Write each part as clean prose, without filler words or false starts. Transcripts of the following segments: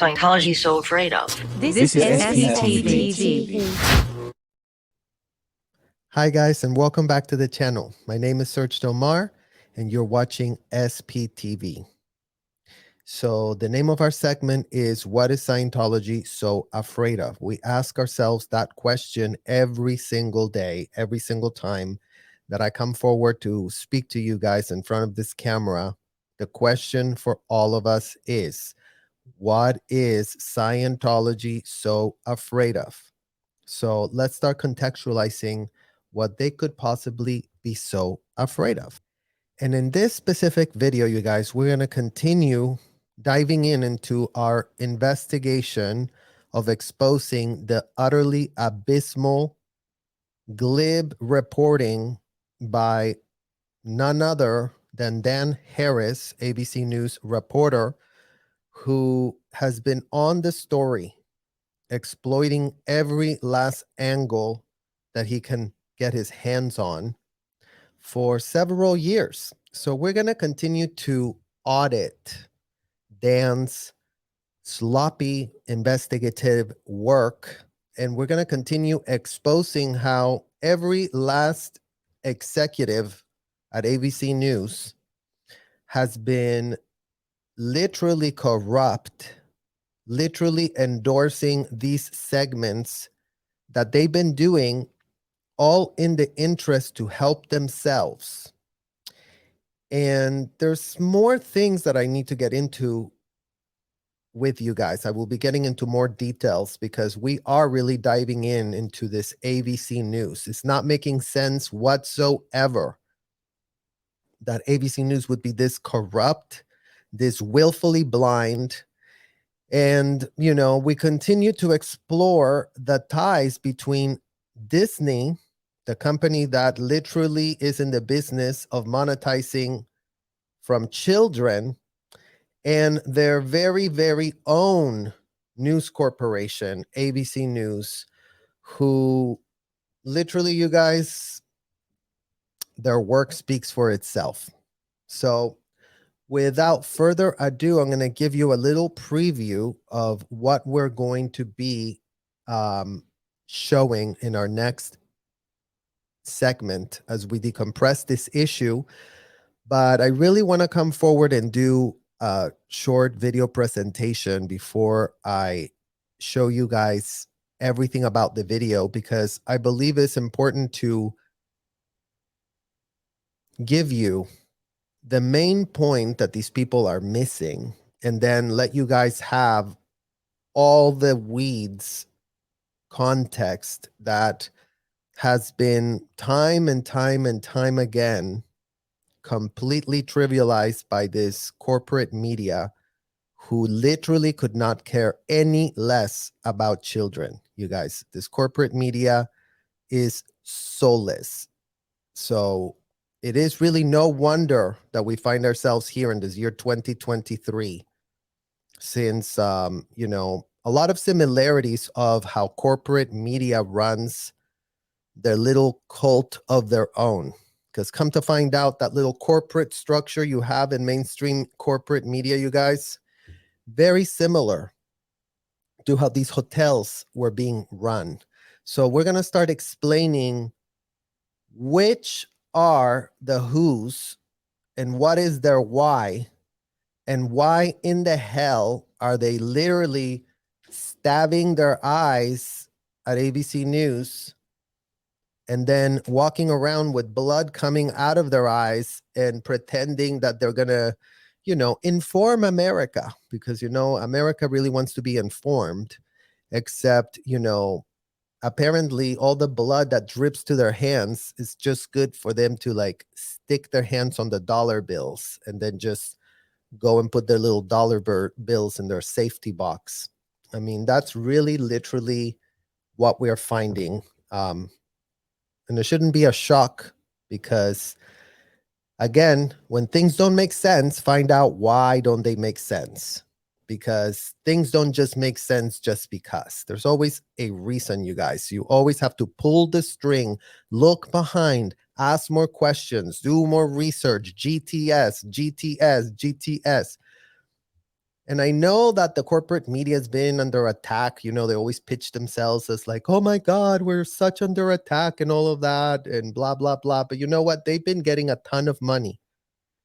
Scientology so afraid of? This is SPTV. Hi guys, and welcome back to the channel. My name is Serge Delmar, and you're watching SPTV. So the name of our segment is What is Scientology so afraid of? We ask ourselves that question every single day, every single time that I come forward to speak to you guys in front of this camera. The question for all of us is, what is Scientology so afraid of? So let's start contextualizing what they could possibly be so afraid of. And in this specific video, you guys, we're going to continue diving into our investigation of exposing the utterly abysmal, glib reporting by none other than Dan Harris, ABC News reporter, who has been on the story, exploiting every last angle that he can get his hands on for several years. So we're going to continue to audit Dan's sloppy investigative work, and we're going to continue exposing how every last executive at ABC News has been literally corrupt, literally endorsing these segments that they've been doing all in the interest to help themselves. And there's more things that I need to get into with you guys. I will be getting into more details because we are really diving into this ABC News. It's not making sense whatsoever that ABC News would be this corrupt, this willfully blind. And, you know, we continue to explore the ties between Disney, the company that literally is in the business of monetizing from children, and their very, very own news corporation, ABC News, who literally, you guys, their work speaks for itself. So without further ado, I'm going to give you a little preview of what we're going to be showing in our next segment as we decompress this issue. But I really want to come forward and do a short video presentation before I show you guys everything about the video, because I believe it's important to give you the main point that these people are missing, and then let you guys have all the weeds context that has been time and time and time again completely trivialized by this corporate media who literally could not care any less about children. You guys, this corporate media is soulless. So it is really no wonder that we find ourselves here in this year 2023, since, you know, a lot of similarities of how corporate media runs their little cult of their own. Because come to find out, that little corporate structure you have in mainstream corporate media, you guys, very similar to how these hotels were being run. So we're going to start explaining which are the who's and what is their why, and why in the hell are they literally stabbing their eyes at ABC News and then walking around with blood coming out of their eyes and pretending that they're going to, you know, inform America, because, you know, America really wants to be informed, except, you know, apparently all the blood that drips to their hands is just good for them to like stick their hands on the dollar bills and then just go and put their little dollar bills in their safety box. I mean, that's really literally what we're finding. And it shouldn't be a shock, because again, when things don't make sense, find out why don't they make sense. Because things don't just make sense just because. There's always a reason, you guys. You always have to pull the string, look behind, ask more questions, do more research, GTS. And I know that the corporate media has been under attack. You know, they always pitch themselves as like, oh my God, we're such under attack and all of that and blah, blah, blah. But you know what? They've been getting a ton of money.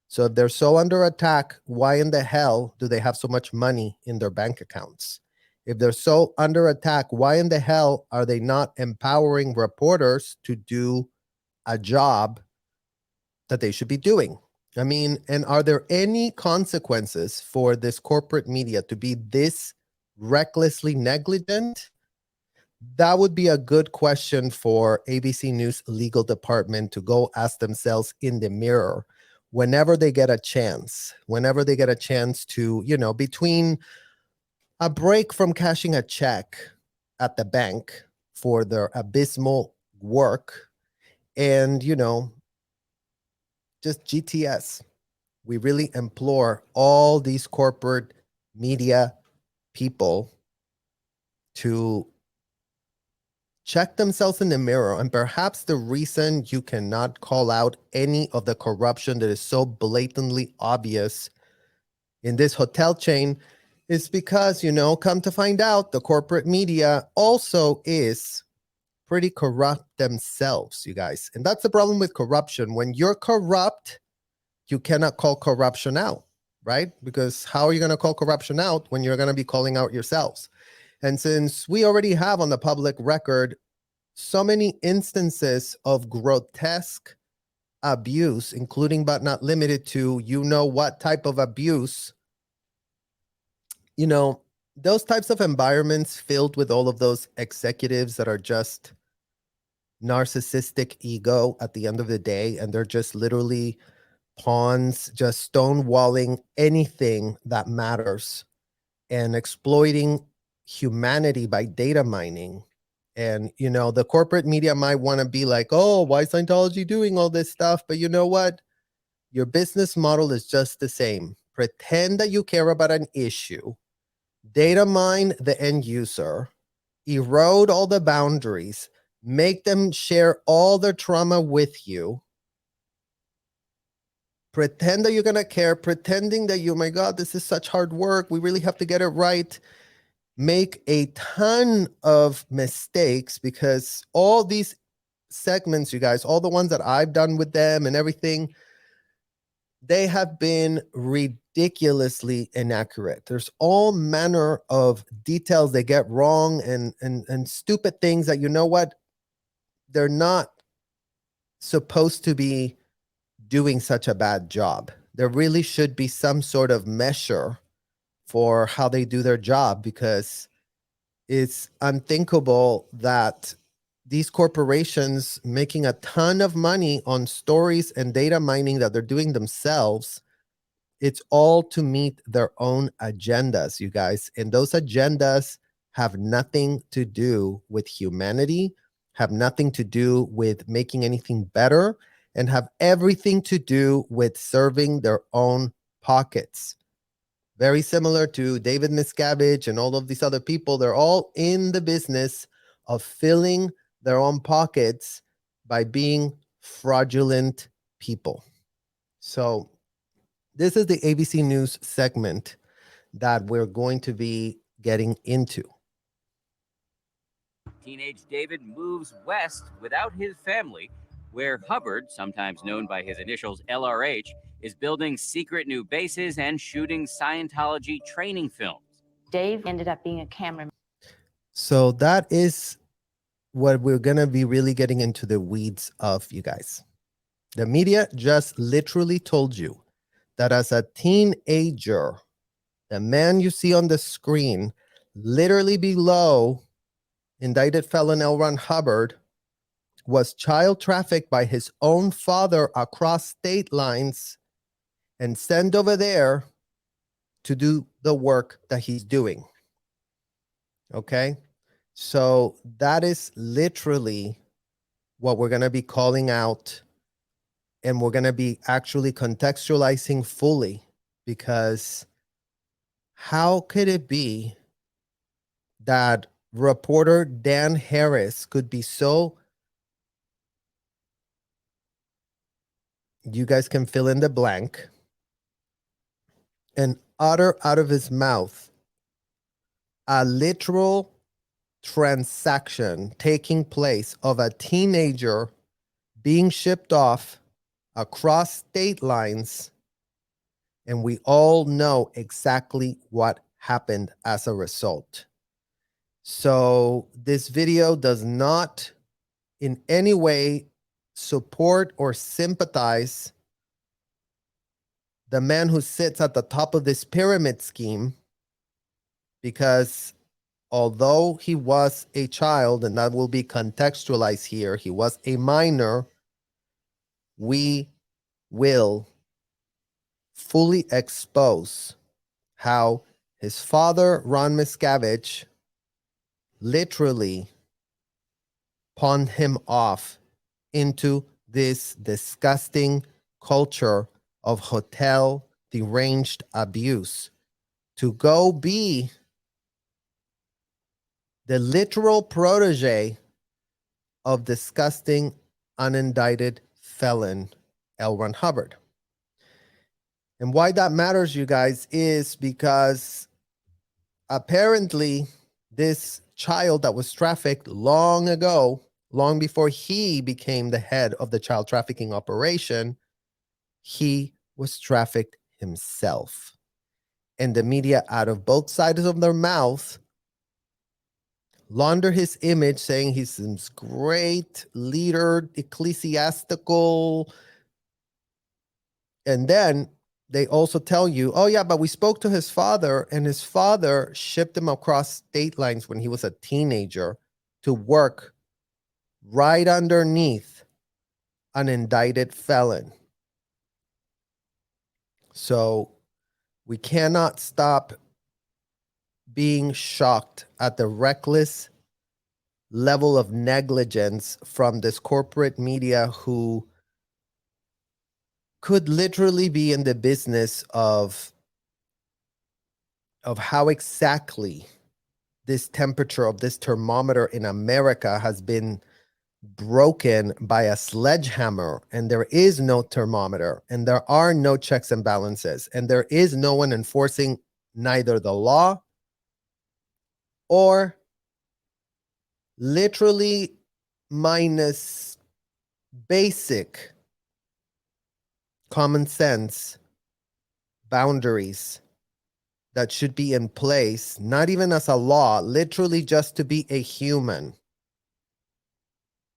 So if they're so under attack, why in the hell do they have so much money in their bank accounts? If they're so under attack, why in the hell are they not empowering reporters to do a job that they should be doing? I mean, and are there any consequences for this corporate media to be this recklessly negligent? That would be a good question for ABC News legal department to go ask themselves in the mirror whenever they get a chance, to, you know, between a break from cashing a check at the bank for their abysmal work and, you know, just GTS. We really implore all these corporate media people to check themselves in the mirror. And perhaps the reason you cannot call out any of the corruption that is so blatantly obvious in this hotel chain is because, you know, come to find out, the corporate media also is pretty corrupt themselves, you guys. And that's the problem with corruption. When you're corrupt, you cannot call corruption out, right? Because how are you going to call corruption out when you're going to be calling out yourselves? And since we already have on the public record so many instances of grotesque abuse, including but not limited to, you know what type of abuse, you know, those types of environments filled with all of those executives that are just narcissistic ego at the end of the day, and they're just literally pawns, just stonewalling anything that matters and exploiting humanity by data mining. And, you know, the corporate media might want to be like, oh, why is Scientology doing all this stuff? But you know what? Your business model is just the same. Pretend that you care about an issue, data mine the end user, erode all the boundaries, make them share all their trauma with you, pretend that you're going to care, pretending that you, oh my God, this is such hard work. We really have to get it right. Make a ton of mistakes because all these segments, you guys, all the ones that I've done with them and everything, they have been ridiculously inaccurate. There's all manner of details they get wrong and stupid things that, you know what, they're not supposed to be doing such a bad job. There really should be some sort of measure for how they do their job, because it's unthinkable that these corporations making a ton of money on stories and data mining that they're doing themselves, it's all to meet their own agendas, you guys. And those agendas have nothing to do with humanity, have nothing to do with making anything better, and have everything to do with serving their own pockets. Very similar to David Miscavige and all of these other people. They're all in the business of filling their own pockets by being fraudulent people. So this is the ABC News segment that we're going to be getting into. Teenage David moves west without his family, where Hubbard, sometimes known by his initials LRH, is building secret new bases and shooting Scientology training films. Dave ended up being a cameraman. So that is what we're going to be really getting into the weeds of, you guys. The media just literally told you that as a teenager, the man you see on the screen, literally below indicted felon Ron Hubbard, was child trafficked by his own father across state lines and sent over there to do the work that he's doing. Okay? So that is literally what we're going to be calling out, and we're going to be actually contextualizing fully, because how could it be that reporter Dan Harris could be so, you guys can fill in the blank, and utter out of his mouth a literal transaction taking place of a teenager being shipped off across state lines, and we all know exactly what happened as a result. So this video does not in any way support or sympathize the man who sits at the top of this pyramid scheme, because although he was a child, and that will be contextualized here, he was a minor, we will fully expose how his father, Ron Miscavige, literally pawned him off into this disgusting culture of hotel deranged abuse to go be the literal protege of disgusting unindicted felon Ron Hubbard. And why that matters, you guys, is because apparently this child that was trafficked long ago, long before he became the head of the child trafficking operation, he was trafficked himself. And the media, out of both sides of their mouth, launder his image, saying he's this great leader, ecclesiastical. And then they also tell you, oh yeah, but we spoke to his father, and his father shipped him across state lines when he was a teenager to work right underneath an indicted felon. So we cannot stop being shocked at the reckless level of negligence from this corporate media, who could literally be in the business of how exactly this temperature of this thermometer in America has been broken by a sledgehammer, and there is no thermometer, and there are no checks and balances, and there is no one enforcing neither the law or literally minus basic common sense boundaries that should be in place, not even as a law, literally just to be a human.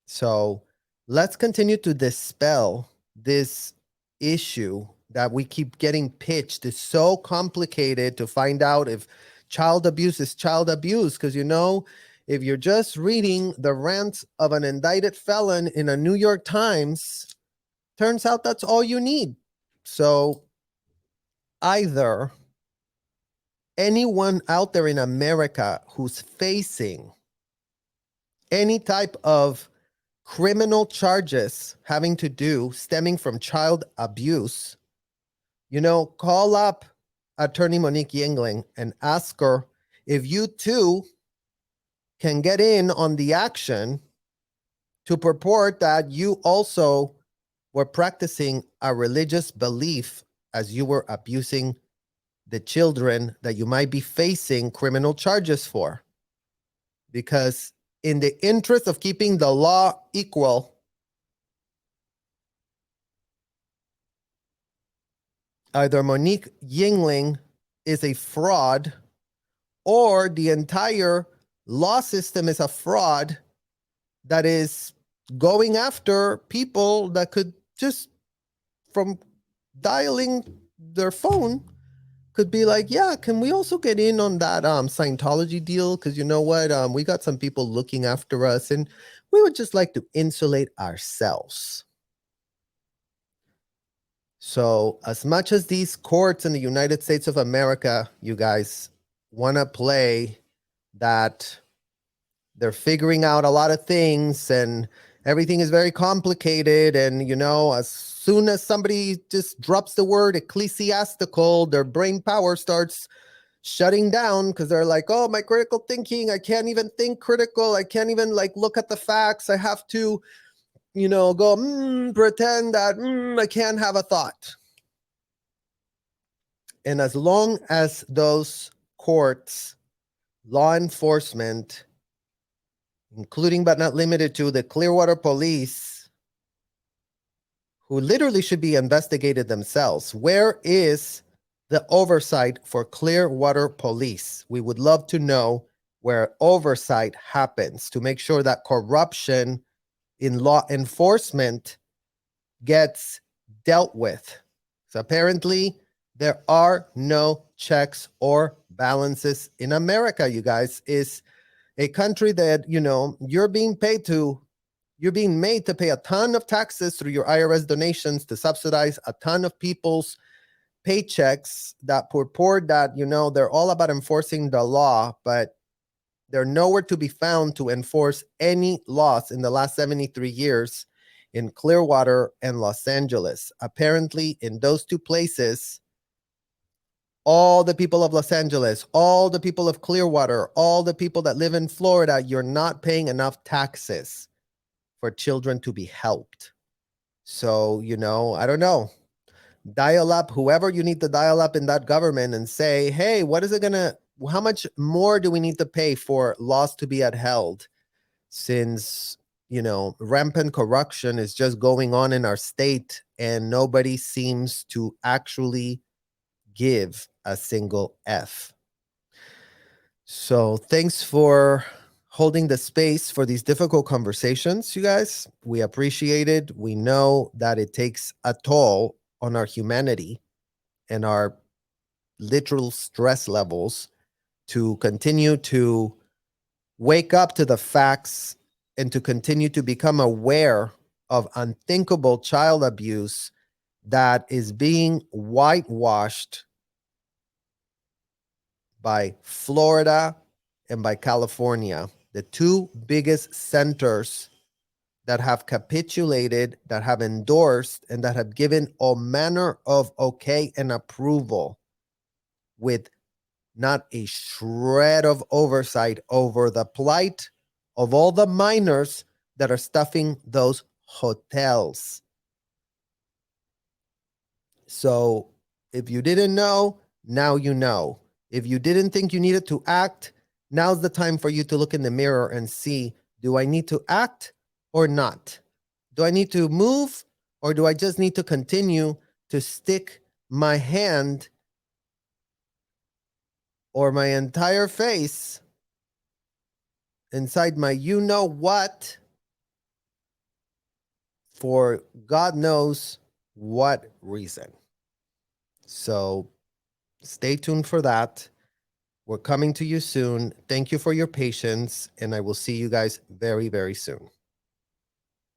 So let's continue to dispel this issue that we keep getting pitched. It's so complicated to find out if child abuse is child abuse, because, you know, if you're just reading the rant of an indicted felon in a New York Times, turns out that's all you need. So either anyone out there in America who's facing any type of criminal charges having to do stemming from child abuse, you know, call up attorney Monique Yingling and ask her if you too can get in on the action to purport that you also were practicing a religious belief as you were abusing the children that you might be facing criminal charges for. Because in the interest of keeping the law equal, either Monique Yingling is a fraud, or the entire law system is a fraud that is going after people that could just, from dialing their phone, could be like, yeah, can we also get in on that Scientology deal? Because you know what? We got some people looking after us, and we would just like to insulate ourselves. So as much as these courts in the United States of America, you guys, want to play that they're figuring out a lot of things and everything is very complicated, and, you know, as soon as somebody just drops the word ecclesiastical, their brain power starts shutting down, because they're like, oh, my critical thinking, I can't even think critical, I can't even like look at the facts, I have to, you know, go pretend that I can't have a thought. And as long as those courts, law enforcement, including but not limited to the Clearwater Police, who literally should be investigated themselves, where is the oversight for Clearwater Police? We would love to know where oversight happens to make sure that corruption in law enforcement gets dealt with. So apparently there are no checks or balances in America, you guys. Is a country that, you're being made to pay a ton of taxes through your IRS donations to subsidize a ton of people's paychecks that purport that, they're all about enforcing the law, but they're nowhere to be found to enforce any laws in the last 73 years in Clearwater and Los Angeles. Apparently, in those two places, all the people of Los Angeles, all the people of Clearwater, all the people that live in Florida, you're not paying enough taxes for children to be helped. So, I don't know. Dial up whoever you need to dial up in that government and say, hey, how much more do we need to pay for laws to be upheld? Since, rampant corruption is just going on in our state and nobody seems to actually give a single F. So thanks for holding the space for these difficult conversations, you guys. We appreciate it. We know that it takes a toll on our humanity and our literal stress levels to continue to wake up to the facts and to continue to become aware of unthinkable child abuse that is being whitewashed by Florida and by California, the two biggest centers that have capitulated, that have endorsed, and that have given all manner of okay and approval with not a shred of oversight over the plight of all the minors that are stuffing those hotels. So if you didn't know, now you know. If you didn't think you needed to act, now's the time for you to look in the mirror and see, do I need to act or not? Do I need to move, or do I just need to continue to stick my hand or my entire face inside my you-know-what for God knows what reason? So stay tuned for that. We're coming to you soon. Thank you for your patience, and I will see you guys very, very soon.